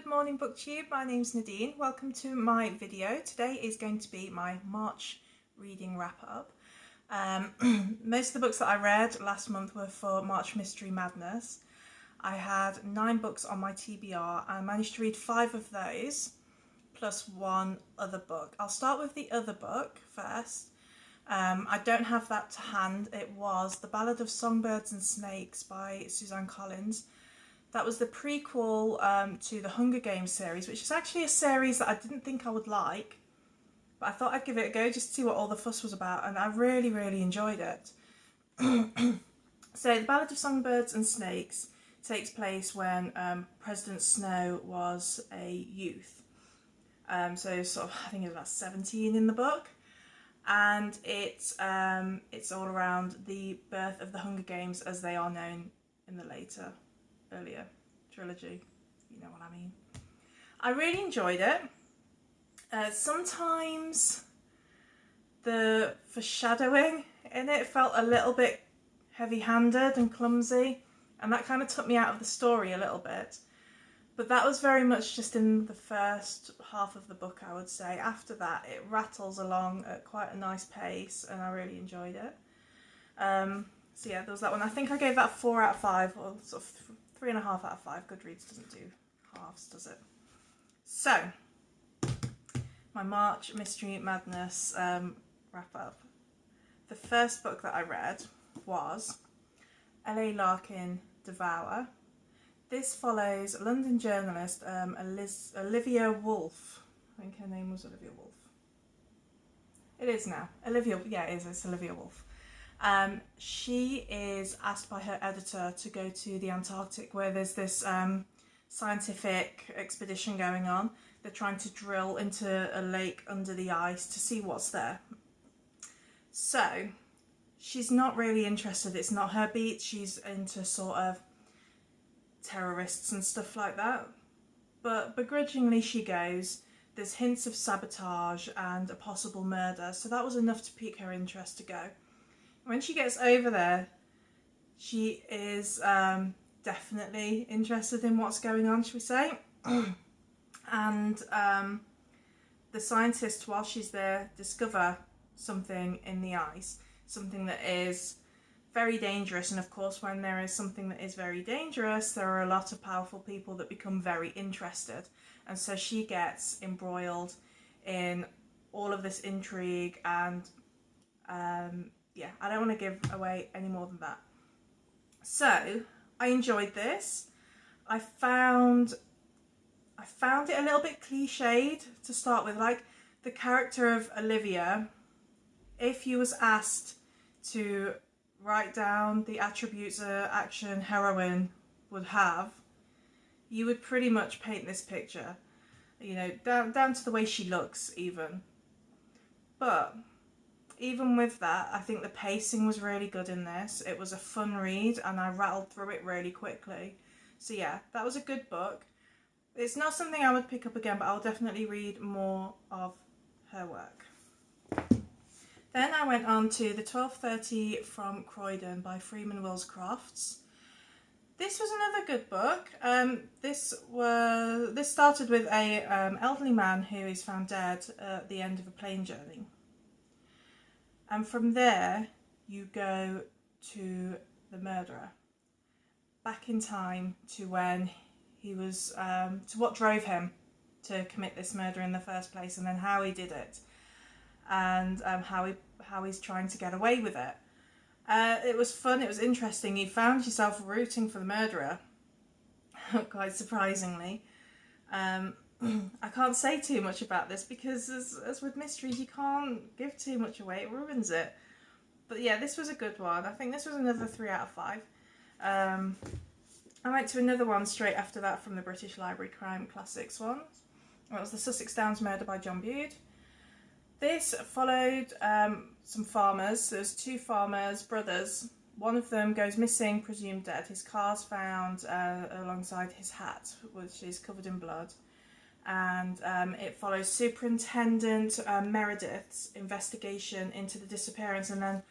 Good morning BookTube, my name's Nadine. Welcome to my video. Today is going to be my March reading wrap up. Most of the books that I read last month were for March Mystery Madness. I had 9 books on my TBR and I managed to read 5 of those plus one other book. I'll start with the other book first. I don't have that to hand. It was The Ballad of Songbirds and Snakes by Suzanne Collins. That was the prequel to the Hunger Games series, which is actually a series that I didn't think I would like, but I thought I'd give it a go just to see what all the fuss was about, and I really enjoyed it. So The Ballad of Songbirds and Snakes takes place when President Snow was a youth. So sort of, I think he was about 17 in the book, and it's all around the birth of the Hunger Games as they are known in the earlier trilogy, you know what I mean. I really enjoyed it. Sometimes the foreshadowing in it felt a little bit heavy-handed and clumsy, and that kind of took me out of the story a little bit. But that was very much just in the first half of the book, I would say. After that, it rattles along at quite a nice pace, and I really enjoyed it. So yeah, there was that one. I think I gave that 4 out of 5, or sort of 3.5 out of 5. Goodreads doesn't do halves, does it? So, my March Mystery Madness wrap up. The first book that I read was L.A. Larkin, Devour. This follows London journalist Olivia Woolf. I think her name was Olivia Woolf. It is now. It's Olivia Woolf. She is asked by her editor to go to the Antarctic, where there's this scientific expedition going on. They're trying to drill into a lake under the ice to see what's there. So she's not really interested. It's not her beat. She's into sort of terrorists and stuff like that. But begrudgingly she goes. There's hints of sabotage and a possible murder, so that was enough to pique her interest to go. When she gets over there, she is definitely interested in what's going on, shall we say. And the scientists, while she's there, discover something in the ice, something that is very dangerous. And of course, when there is something that is very dangerous, there are a lot of powerful people that become very interested. And so she gets embroiled in all of this intrigue and yeah, I don't want to give away any more than that. So, I enjoyed this. I found it a little bit cliched to start with. Like, the character of Olivia, if you was asked to write down the attributes an action heroine would have, you would pretty much paint this picture. You know, down to the way she looks even. But even with that, I think the pacing was really good in this. It was a fun read and I rattled through it really quickly. So yeah, that was a good book. It's not something I would pick up again, but I'll definitely read more of her work. Then I went on to The 12:30 from Croydon by Freeman Wills Crofts. This was another good book. This started with a elderly man who is found dead at the end of a plane journey. And from there, you go to the murderer, back in time to when he was, to what drove him to commit this murder in the first place, and then how he did it, and how he's trying to get away with it. It was fun. It was interesting. You found yourself rooting for the murderer, quite surprisingly. I can't say too much about this because as with mysteries you can't give too much away, it ruins it. But yeah, this was a good one. I think this was another 3 out of 5. I went to another one straight after that from the British Library Crime Classics one. It was The Sussex Downs Murder by John Drood. This followed some farmers. There's 2 farmers, brothers. One of them goes missing, presumed dead. His car's found alongside his hat, which is covered in blood. And it follows Superintendent Meredith's investigation into the disappearance, and then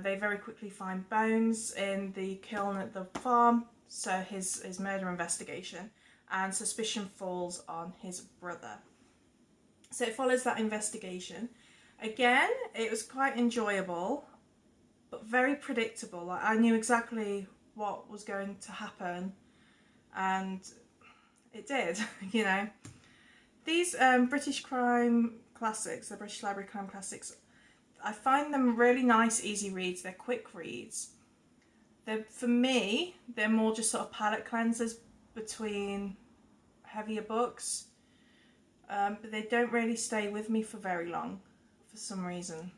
they very quickly find bones in the kiln at the farm, so his murder investigation. and suspicion falls on his brother. So it follows that investigation. Again, it was quite enjoyable, but very predictable. Like, I knew exactly what was going to happen, and it did, you know. These British crime classics, the British Library crime classics, I find them really nice, easy reads. They're quick reads. For me, they're more just sort of palate cleansers between heavier books, but they don't really stay with me for very long for some reason.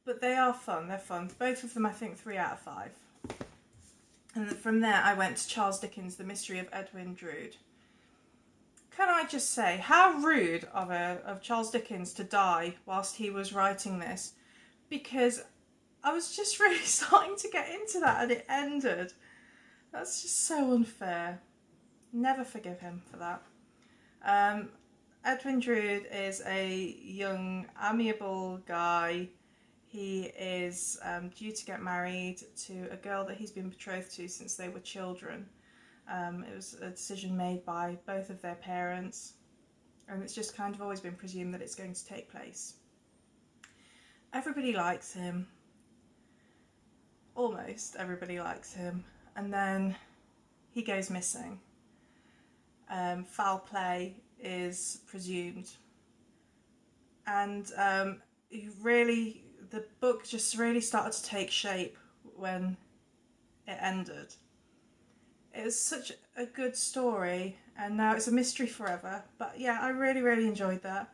But they are fun, they're fun. Both of them, I think, 3 out of 5. And from there I went to Charles Dickens' The Mystery of Edwin Drood. Can I just say, how rude of Charles Dickens to die whilst he was writing this, because I was just really starting to get into that and it ended. That's just so unfair. Never forgive him for that. Edwin Drood is a young, amiable guy. He is due to get married to a girl that he's been betrothed to since they were children. It was a decision made by both of their parents, and it's just kind of always been presumed that it's going to take place. Everybody likes him. Almost everybody likes him. And then he goes missing. Foul play is presumed. And the book just really started to take shape when it ended. It was such a good story, and now it's a mystery forever. But yeah, I really, really enjoyed that.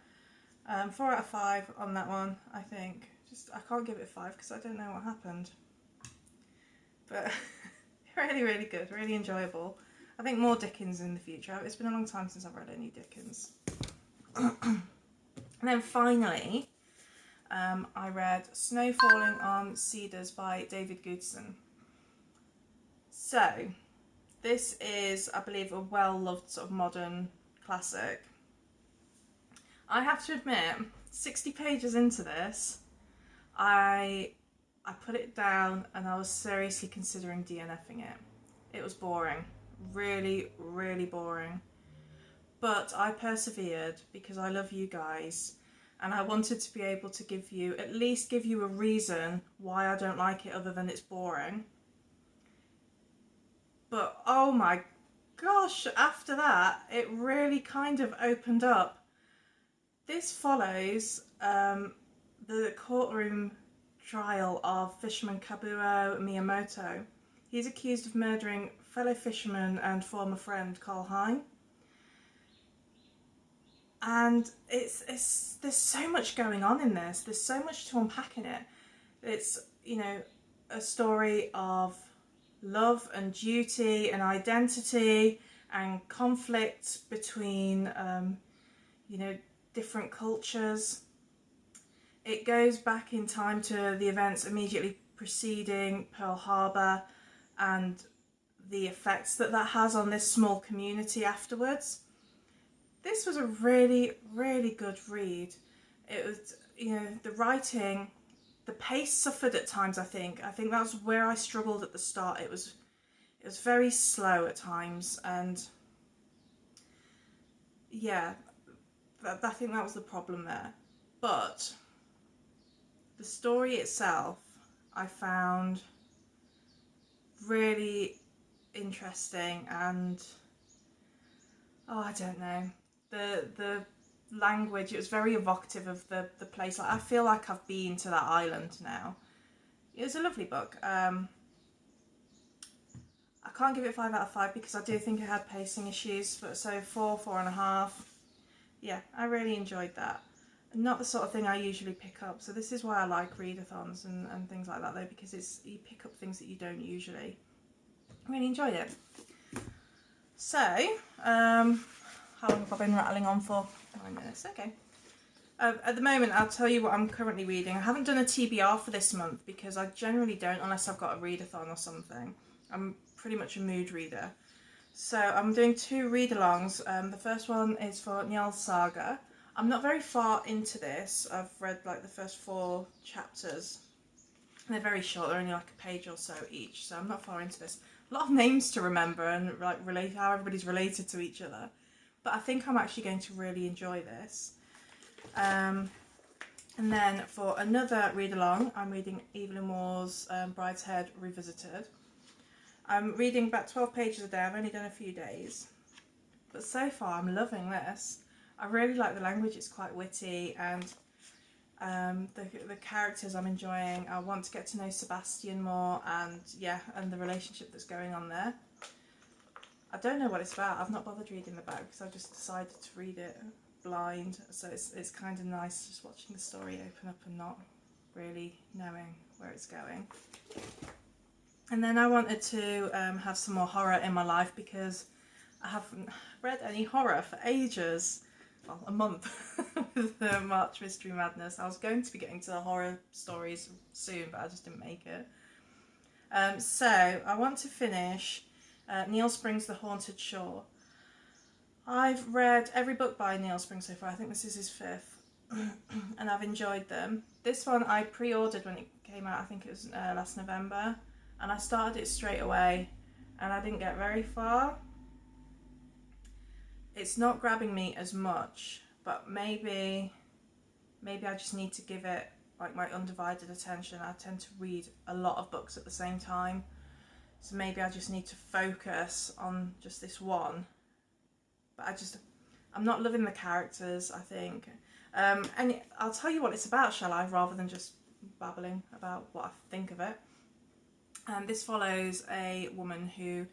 4 out of 5 on that one, I think. I can't give it 5 because I don't know what happened. But really, really good, really enjoyable. I think more Dickens in the future. It's been a long time since I've read any Dickens. And then finally, I read Snow Falling on Cedars by David Goodson. So, this is, I believe, a well-loved sort of modern classic. I have to admit, 60 pages into this, I put it down and I was seriously considering DNFing it. It was boring. Really, really boring. But I persevered because I love you guys, and I wanted to be able to at least give you a reason why I don't like it other than it's boring. But oh my gosh, after that, it really kind of opened up. This follows the courtroom trial of fisherman Kabuo Miyamoto. He's accused of murdering fellow fisherman and former friend Karl Hein. And there's so much going on in this. There's so much to unpack in it. It's, you know, a story of love and duty and identity and conflict between, you know, different cultures. It goes back in time to the events immediately preceding Pearl Harbor and the effects that has on this small community afterwards. This was a really, really good read. It was, you know, the writing, the pace suffered at times, I think. I think that's where I struggled at the start. It was very slow at times, and yeah, I think that was the problem there. But the story itself, I found really interesting, and I don't know, the language, it was very evocative of the place. Like, I feel like I've been to that island now. It was a lovely book. I can't give it 5 out of 5 because I do think it had pacing issues, but so 4.5. Yeah, I really enjoyed that. Not the sort of thing I usually pick up, so this is why I like readathons and things like that though, because you pick up things that you don't usually. I really enjoyed it. So, how long have I been rattling on for? 9 minutes, okay. At the moment, I'll tell you what I'm currently reading. I haven't done a TBR for this month because I generally don't unless I've got a readathon or something. I'm pretty much a mood reader. So I'm doing 2 read-alongs. The first one is for Njál's Saga. I'm not very far into this. I've read like the first 4 chapters. They're very short, they're only like a page or so each, so I'm not far into this. a lot of names to remember and like relate how everybody's related to each other. But I think I'm actually going to really enjoy this. And then for another read along, I'm reading Evelyn Waugh's Brideshead Revisited. I'm reading about 12 pages a day. I've only done a few days, but so far I'm loving this. I really like the language. It's quite witty, and the characters I'm enjoying. I want to get to know Sebastian more, and yeah, and the relationship that's going on there. I don't know what it's about. I've not bothered reading the book because I just decided to read it blind, so it's kind of nice just watching the story open up and not really knowing where it's going. And then I wanted to have some more horror in my life because I haven't read any horror for ages. Well, a month with the March Mystery Madness. I was going to be getting to the horror stories soon, but I just didn't make it. So I want to finish Neil Spring's The Haunted Shore. I've read every book by Neil Spring so far. I think this is his 5th, and I've enjoyed them. This one I pre-ordered when it came out. I think it was last November, and I started it straight away, and I didn't get very far. It's not grabbing me as much, but maybe I just need to give it like my undivided attention. I tend to read a lot of books at the same time, so maybe I just need to focus on just this one. But I'm not loving the characters, I think. And I'll tell you what it's about, shall I, rather than just babbling about what I think of it. This follows a woman who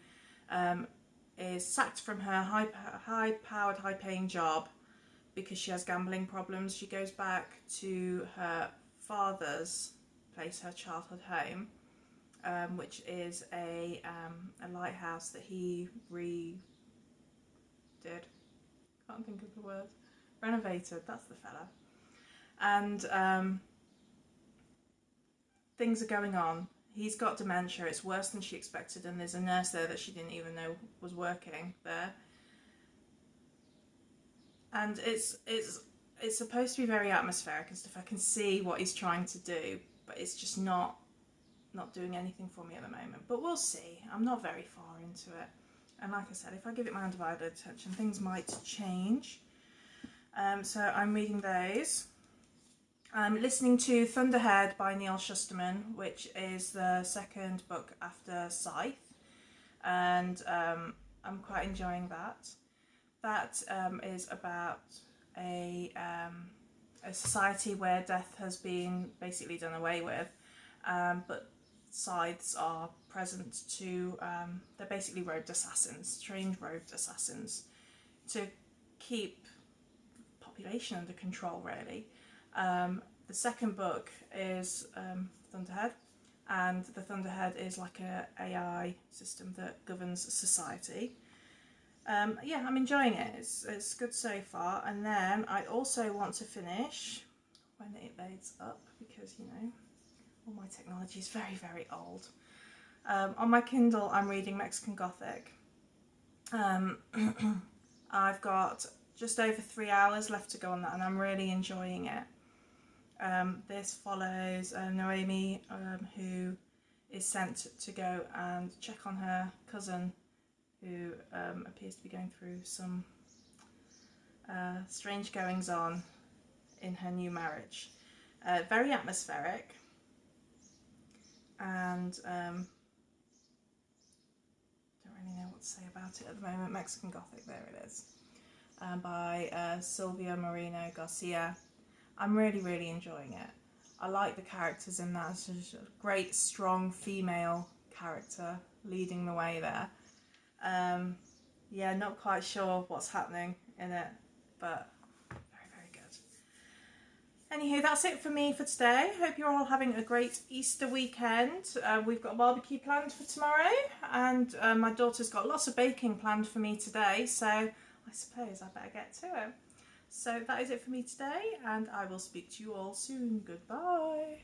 is sacked from her high-powered, high-paying job because she has gambling problems. She goes back to her father's place, her childhood home, which is a lighthouse that he redid. Can't think of the word. Renovated, that's the fella. And things are going on. He's got dementia. It's worse than she expected, and there's a nurse there that she didn't even know was working there. And it's supposed to be very atmospheric and stuff. I can see what he's trying to do, but it's just not doing anything for me at the moment. But we'll see. I'm not very far into it, and like I said, if I give it my undivided attention, things might change. So I'm reading those. I'm listening to Thunderhead by Neil Shusterman, which is the 2nd book after Scythe, and I'm quite enjoying that. That is about a society where death has been basically done away with, but scythes are present to, they're basically robed assassins, trained robed assassins, to keep the population under control, really. The 2nd book is Thunderhead, and the Thunderhead is like a AI system that governs society. Yeah, I'm enjoying it. It's good so far. And then I also want to finish when it loads up, because you know all my technology is very, very old. On my Kindle, I'm reading Mexican Gothic. I've got just over 3 hours left to go on that, and I'm really enjoying it. This follows Noemi, who is sent to go and check on her cousin, who appears to be going through some strange goings on in her new marriage. Very atmospheric, and don't really know what to say about it at the moment. Mexican Gothic, there it is, by Silvia Moreno Garcia. I'm really, really enjoying it. I like the characters in that. It's just a great, strong female character leading the way there. Yeah, not quite sure what's happening in it, but very, very good. Anywho, that's it for me for today. Hope you're all having a great Easter weekend. We've got a barbecue planned for tomorrow, and my daughter's got lots of baking planned for me today, so I suppose I better get to it. So that is it for me today, and I will speak to you all soon. Goodbye.